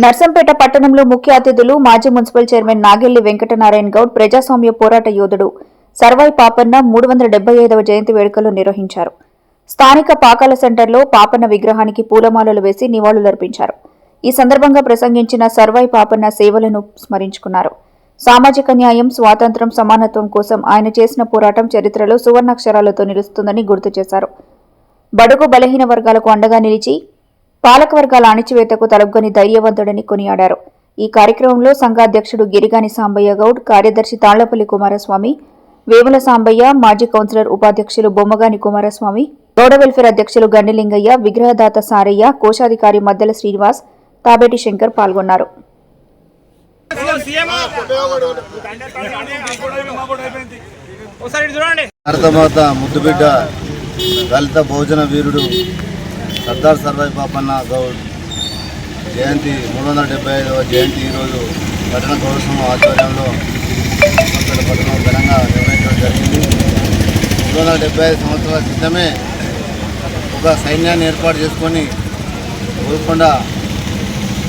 నర్సంపేట పట్టణంలో ముఖ్య అతిథులు మాజీ మున్సిపల్ చైర్మన్ నాగెల్లి వెంకటనారాయణ గౌడ్ ప్రజాస్వామ్య పోరాట యోధుడు సర్వాయి పాపన్న 375వ జయంతి వేడుకలు నిర్వహించారు. స్థానిక పాకాల సెంటర్లో పాపన్న విగ్రహానికి పూలమాలలు వేసి నివాళులర్పించారు. ఈ సందర్భంగా ప్రసంగించిన సర్వాయి పాపన్న సేవలను స్మరించుకున్నారు. సామాజిక న్యాయం, స్వాతంత్ర్యం, సమానత్వం కోసం ఆయన చేసిన పోరాటం చరిత్రలో సువర్ణాక్షరాలతో నిలుస్తుందని గుర్తు చేశారు. బడుగు బలహీన వర్గాలకు అండగా నిలిచి పాలకవర్గాల అణిచివేతకు తలొగ్గని ధైర్యవంతుడని కొనియాడారు. ఈ కార్యక్రమంలో సంఘాధ్యక్షుడు గిరిగాని సాంబయ్య గౌడ్, కార్యదర్శి తాళ్లపల్లి కుమారస్వామి, వేముల సాంబయ్య, మాజీ కౌన్సిలర్ ఉపాధ్యక్షులు బొమ్మగాని కుమారస్వామి, గౌడ వెల్ఫేర్ అధ్యక్షులు గండిలింగయ్య, విగ్రహదాత సారయ్య, కోశాధికారి మద్దెల శ్రీనివాస్, తాబేటి శంకర్ పాల్గొన్నారు. భారతమాత ముద్దుబిడ్డ దళిత బహుజన వీరుడు సర్దార్ సర్వాయి పాపన్న గౌడ్ జయంతి 375వ జయంతి ఈరోజు పట్టణ గౌడ సంఘం ఆధ్వర్యంలో పట్టణం ఘనంగా నిర్వహించడం జరిగింది. 375 సంవత్సరాల క్రితమే ఒక సైన్యాన్ని ఏర్పాటు చేసుకొని గోల్కొండ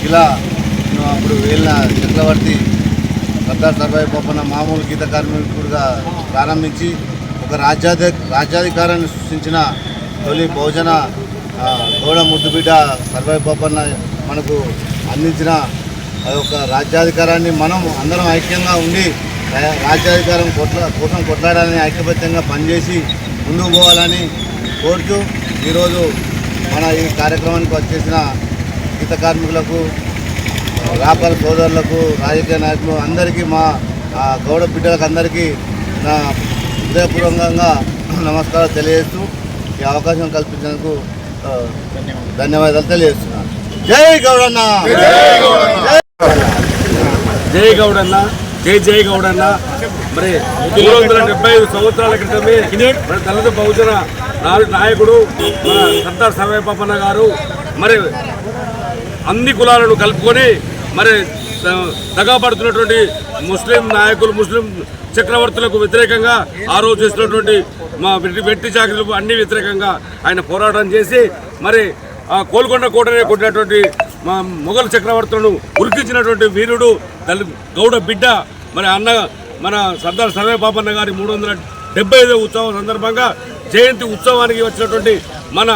ఇలా అప్పుడు వేలిన చక్రవర్తి సర్దార్ సర్వాయి పాపన్న మామూలు గీత కార్మికుడిగా ప్రారంభించి ఒక రాజ్యాధికారాన్ని సృష్టించిన తొలి బహుజన గౌడ ముద్దుబిడ్డ సర్వాయి పాపన్న మనకు అందించిన ఒక రాజ్యాధికారాన్ని మనం అందరం ఐక్యంగా ఉండి రాజ్యాధికారం కోసం కొట్లాడాలని ఐక్యబద్ధంగా పనిచేసి ముందుకు పోవాలని కోరుతూ ఈరోజు మన ఈ కార్యక్రమానికి వచ్చేసిన గీత కార్మికులకు, వ్యాపార సోదరులకు, రాజకీయ నాయకులు అందరికీ, మా గౌడ బిడ్డలకు అందరికీ నా హృదయపూర్వకంగా నమస్కారాలు తెలియజేస్తూ ఈ అవకాశం కల్పించినందుకు ధన్యవాదాలు తెలియజేస్తున్నాను. జై గౌడన్న, జై గౌడన్న, జై జై గౌడన్న. మరి 375 సంవత్సరాల క్రితమే మరి దళిత బహుజన నాయకుడు మన సర్దార్ సర్వాయి పాపన్న గారు మరి అన్ని కులాలను కలుపుకొని మరి దగాపడుతున్నటువంటి ముస్లిం నాయకులు, ముస్లిం చక్రవర్తులకు వ్యతిరేకంగా ఆ రోజు చేసినటువంటి మా వెట్టి చాకరీలకు అన్ని వ్యతిరేకంగా ఆయన పోరాటం చేసి మరి ఆ కోల్కొండ కోటనే కొట్టినటువంటి మా మొఘల్ చక్రవర్తులను ఉరికించినటువంటి వీరుడు గౌడ బిడ్డ మరి అన్న మన సర్దార్ సర్వాయి పాపన్న గారి 375వ ఉత్సవం సందర్భంగా జయంతి ఉత్సవానికి వచ్చినటువంటి మన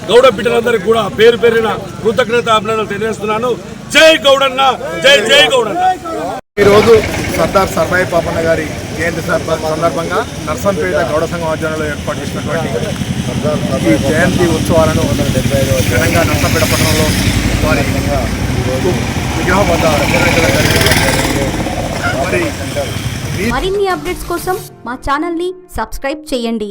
గౌడ బిడ్డలందరికీ కూడా పేరు పేరిన కృతజ్ఞత అభినందనలు తెలియజేస్తున్నాను. జై గౌడన్న, జై జై గౌడన్న. ఈరోజు సర్దార్ సర్వాయి పాపన్న గారి జయంతి సందర్భంగా నర్సంపేట గౌడ సంఘం ఆధ్వర్యంలో ఏర్పాటు చేసినటువంటి ఈ జయంతి ఉత్సవాలను ఘనంగా నర్సంపేట పట్టణంలో వారి విగ్రహం వద్ద నిర్వహించడం జరిగింది. మరిన్ని అప్డేట్స్ కోసం మా ఛానల్ని సబ్స్క్రైబ్ చేయండి.